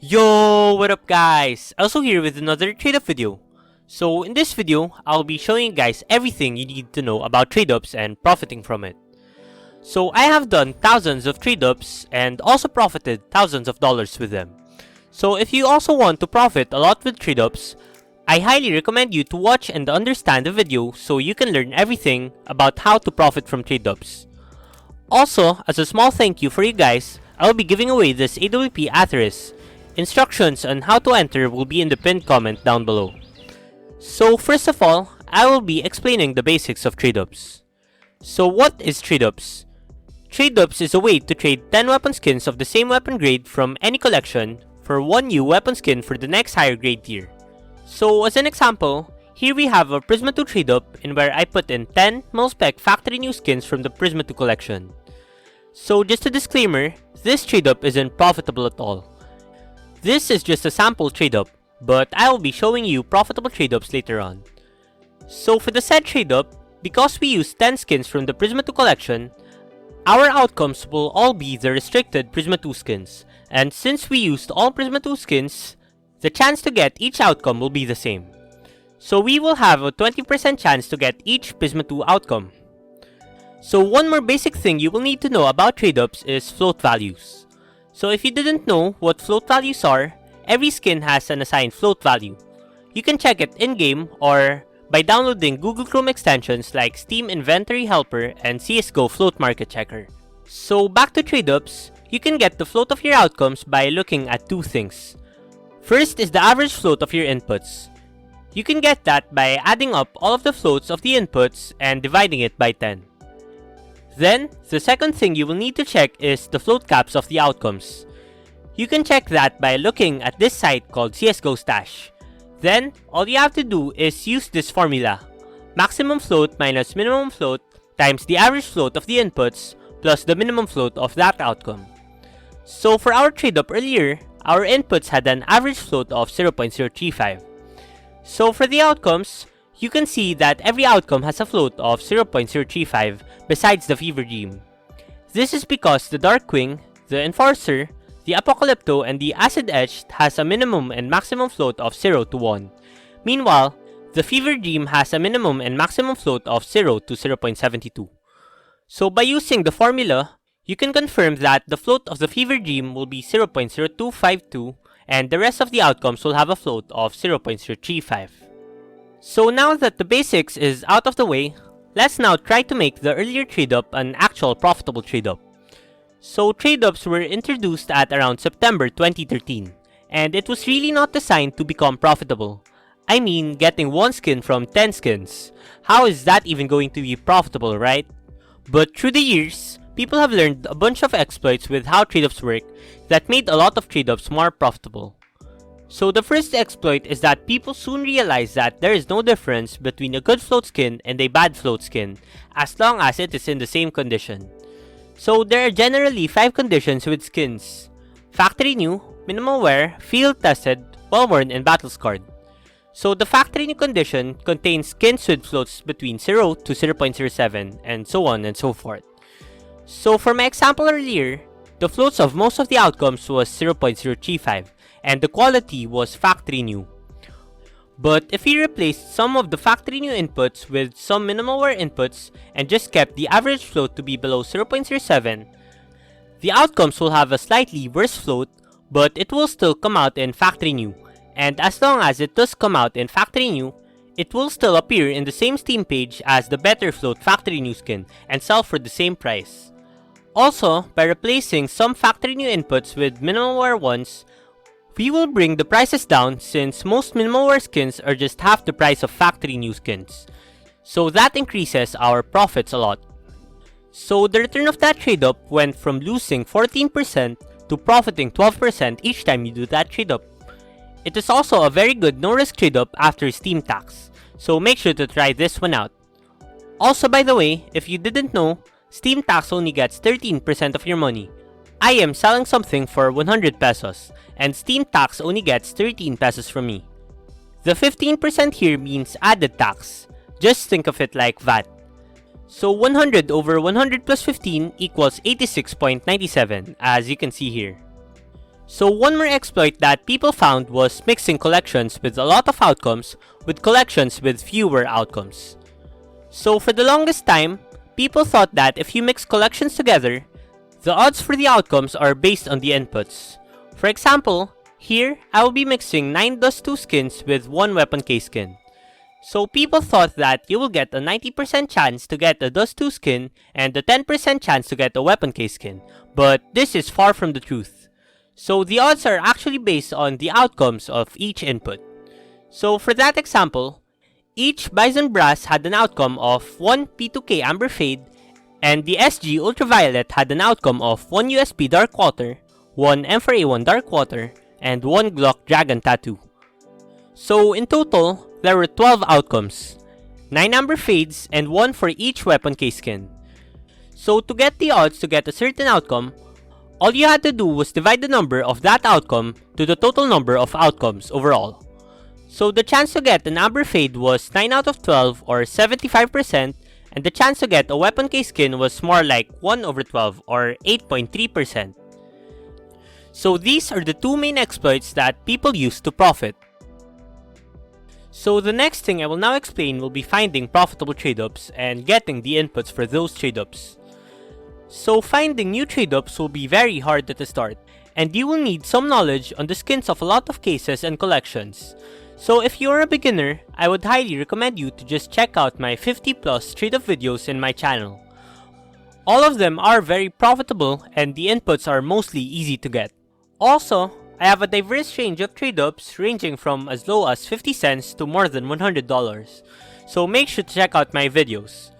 Yo, what up guys? Also here with another trade-up video. So in this video, I'll be showing you guys everything you need to know about trade-ups and profiting from it. So I have done thousands of trade-ups and also profited thousands of dollars with them. So if you also want to profit a lot with trade-ups, I highly recommend you to watch and understand the video so you can learn everything about how to profit from trade-ups. Also, as a small thank you for you guys, I'll be giving away this AWP Atheris. Instructions on how to enter will be in the pinned comment down below. So first of all, I will be explaining the basics of trade-ups. So what is trade-ups? Trade-ups is a way to trade 10 weapon skins of the same weapon grade from any collection for one new weapon skin for the next higher grade tier. So as an example, here we have a Prisma 2 trade-up in where I put in 10 mil-spec factory new skins from the Prisma 2 collection. So just a disclaimer, this trade-up isn't profitable at all. This is just a sample trade-up, but I will be showing you profitable trade-ups later on. So for the said trade-up, because we use 10 skins from the Prisma 2 collection, our outcomes will all be the restricted Prisma 2 skins, and since we used all Prisma 2 skins, the chance to get each outcome will be the same. So we will have a 20% chance to get each Prisma 2 outcome. So one more basic thing you will need to know about trade-ups is float values. So if you didn't know what float values are, every skin has an assigned float value. You can check it in-game or by downloading Google Chrome extensions like Steam Inventory Helper and CSGO Float Market Checker. So back to trade-ups, you can get the float of your outcomes by looking at two things. First is the average float of your inputs. You can get that by adding up all of the floats of the inputs and dividing it by 10. Then, the second thing you will need to check is the float caps of the outcomes. You can check that by looking at this site called CSGO Stash. Then, all you have to do is use this formula. Maximum float minus minimum float times the average float of the inputs plus the minimum float of that outcome. So for our trade-up earlier, our inputs had an average float of 0.035. So for the outcomes, you can see that every outcome has a float of 0.035 besides the Fever Dream. This is because the Darkwing, the Enforcer, the Apocalypto, and the Acid Etched has a minimum and maximum float of 0 to 1. Meanwhile, the Fever Dream has a minimum and maximum float of 0 to 0.72. So by using the formula, you can confirm that the float of the Fever Dream will be 0.0252 and the rest of the outcomes will have a float of 0.035. So now that the basics is out of the way, let's now try to make the earlier trade-up an actual profitable trade-up. So trade-ups were introduced at around September 2013, and it was really not designed to become profitable. I mean, getting one skin from 10 skins. How is that even going to be profitable, right? But through the years, people have learned a bunch of exploits with how trade-ups work that made a lot of trade-ups more profitable. So the first exploit is that people soon realize that there is no difference between a good float skin and a bad float skin, as long as it is in the same condition. So there are generally 5 conditions with skins: factory new, minimal wear, field tested, well worn, and battle scarred. So the factory new condition contains skins with floats between 0 to 0.07 and so on and so forth. So for my example earlier, the floats of most of the outcomes was 0.035. And the quality was factory new. But if we replaced some of the factory new inputs with some minimal wear inputs and just kept the average float to be below 0.07, the outcomes will have a slightly worse float, but it will still come out in factory new. And as long as it does come out in factory new, it will still appear in the same Steam page as the better float factory new skin and sell for the same price. Also, by replacing some factory new inputs with minimal wear ones, we will bring the prices down since most minimal wear skins are just half the price of factory new skins. So that increases our profits a lot. So the return of that trade-up went from losing 14% to profiting 12% each time you do that trade-up. It is also a very good no-risk trade-up after Steam tax, so make sure to try this one out. Also by the way, if you didn't know, Steam tax only gets 13% of your money. I am selling something for 100 pesos, and Steam tax only gets 13 pesos from me. The 15% here means added tax. Just think of it like VAT. So 100 over 100 plus 15 equals 86.97, as you can see here. So one more exploit that people found was mixing collections with a lot of outcomes with collections with fewer outcomes. So for the longest time, people thought that if you mix collections together, the odds for the outcomes are based on the inputs. For example, here I will be mixing 9 Dust 2 skins with 1 Weapon Case skin. So people thought that you will get a 90% chance to get a Dust 2 skin and a 10% chance to get a Weapon Case skin, but this is far from the truth. So the odds are actually based on the outcomes of each input. So for that example, each Bison Brass had an outcome of 1 P2K Amber Fade, and the SG Ultraviolet had an outcome of 1 USP Dark Water, 1 M4A1 Dark Water, and 1 Glock Dragon Tattoo. So in total, there were 12 outcomes, 9 Amber Fades, and 1 for each Weapon Case skin. So to get the odds to get a certain outcome, all you had to do was divide the number of that outcome to the total number of outcomes overall. So the chance to get an Amber Fade was 9 out of 12 or 75%, and the chance to get a Weapon Case skin was more like 1 over 12 or 8.3%. So these are the two main exploits that people use to profit. So the next thing I will now explain will be finding profitable trade-ups and getting the inputs for those trade-ups. So finding new trade-ups will be very hard at the start, and you will need some knowledge on the skins of a lot of cases and collections. So if you are a beginner, I would highly recommend you to just check out my 50 plus trade-up videos in my channel. All of them are very profitable and the inputs are mostly easy to get. Also, I have a diverse range of trade-ups ranging from as low as 50 cents to more than $100, so make sure to check out my videos.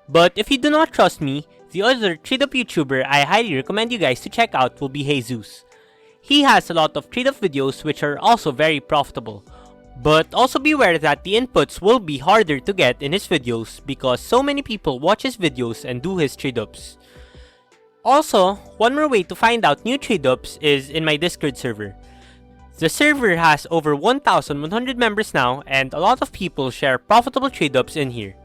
But if you do not trust me, the other trade-up YouTuber I highly recommend you guys to check out will be Jesus. He has a lot of trade-up videos which are also very profitable. But also beware that the inputs will be harder to get in his videos because so many people watch his videos and do his trade-ups. Also, one more way to find out new trade-ups is in my Discord server. The server has over 1,100 members now and a lot of people share profitable trade-ups in here.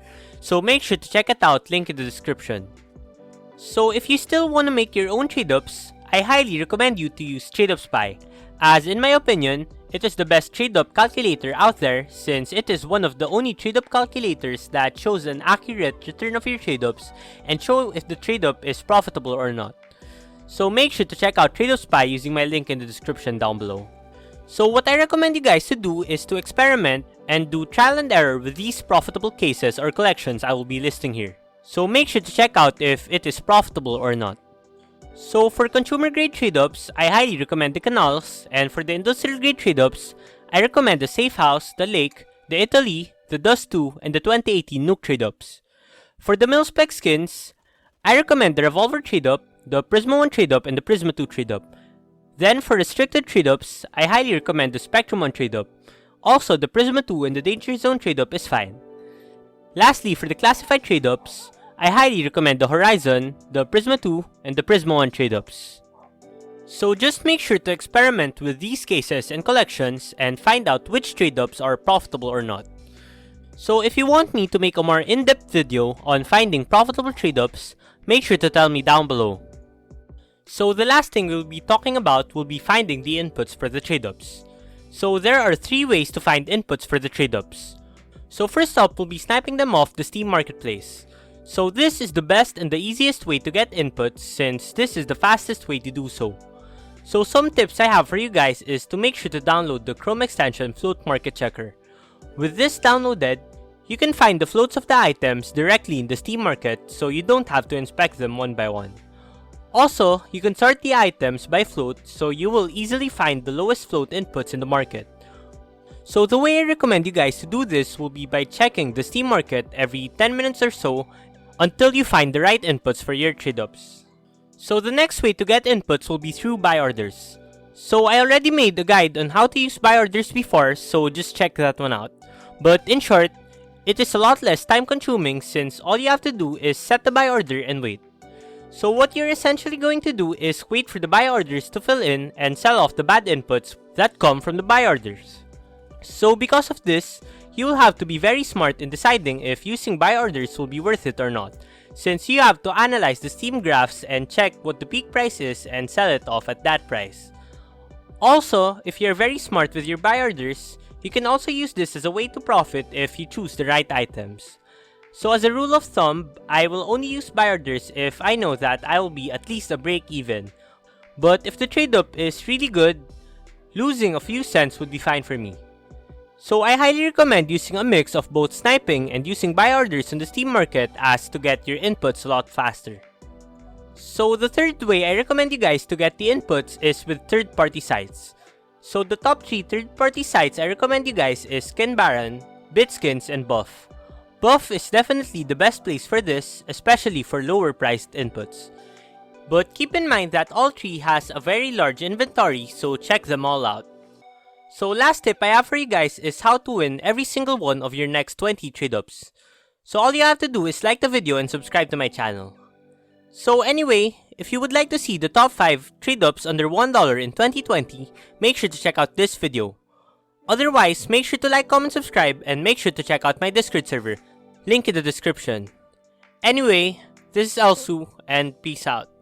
So make sure to check it out, link in the description. So if you still want to make your own trade-ups, I highly recommend you to use tradeupspy, as in my opinion, it is the best trade-up calculator out there since it is one of the only trade-up calculators that shows an accurate return of your trade-ups and show if the trade-up is profitable or not. So make sure to check out tradeupspy using my link in the description down below. So what I recommend you guys to do is to experiment and do trial and error with these profitable cases or collections I will be listing here. So make sure to check out if it is profitable or not. So for consumer grade trade-ups, I highly recommend the Canals, and for the industrial grade trade-ups, I recommend the Safe House, the Lake, the Italy, the Dust 2, and the 2018 Nuke trade-ups. For the Mil-Spec skins, I recommend the Revolver trade-up, the Prisma 1 trade-up, and the Prisma 2 trade-up. Then for restricted trade-ups, I highly recommend the Spectrum 1 trade-up. Also, the Prisma 2 and the Danger Zone trade-up is fine. Lastly, for the classified trade-ups, I highly recommend the Horizon, the Prisma 2, and the Prisma 1 trade-ups. So just make sure to experiment with these cases and collections and find out which trade-ups are profitable or not. So if you want me to make a more in-depth video on finding profitable trade-ups, make sure to tell me down below. So the last thing we'll be talking about will be finding the inputs for the trade-ups. So there are 3 ways to find inputs for the trade-ups. So first up, we'll be sniping them off the Steam Marketplace. So this is the best and the easiest way to get inputs since this is the fastest way to do so. So some tips I have for you guys is to make sure to download the Chrome extension Float Market Checker. With this downloaded, you can find the floats of the items directly in the Steam Market so you don't have to inspect them one by one. Also, you can sort the items by float so you will easily find the lowest float inputs in the market. So the way I recommend you guys to do this will be by checking the Steam Market every 10 minutes or so until you find the right inputs for your trade-ups. So the next way to get inputs will be through buy orders. So I already made a guide on how to use buy orders before, so just check that one out. But in short, it is a lot less time consuming since all you have to do is set the buy order and wait. So what you're essentially going to do is wait for the buy orders to fill in and sell off the bad inputs that come from the buy orders. So because of this, you will have to be very smart in deciding if using buy orders will be worth it or not, since you have to analyze the Steam graphs and check what the peak price is and sell it off at that price. Also, if you're very smart with your buy orders, you can also use this as a way to profit if you choose the right items. So as a rule of thumb, I will only use buy orders if I know that I will be at least a break even. But if the trade up is really good, losing a few cents would be fine for me. So I highly recommend using a mix of both sniping and using buy orders on the Steam market as to get your inputs a lot faster. So the third way I recommend you guys to get the inputs is with third-party sites. So the top 3 third-party sites I recommend you guys is Skin Baron, Bitskins, and Buff. Buff is definitely the best place for this, especially for lower priced inputs. But keep in mind that all 3 has a very large inventory, so check them all out. So last tip I have for you guys is how to win every single one of your next 20 trade-ups. So all you have to do is like the video and subscribe to my channel. So anyway, if you would like to see the top 5 trade-ups under $1 in 2020, make sure to check out this video. Otherwise, make sure to like, comment, subscribe, and make sure to check out my Discord server, link in the description. Anyway, this is Elsu, and peace out.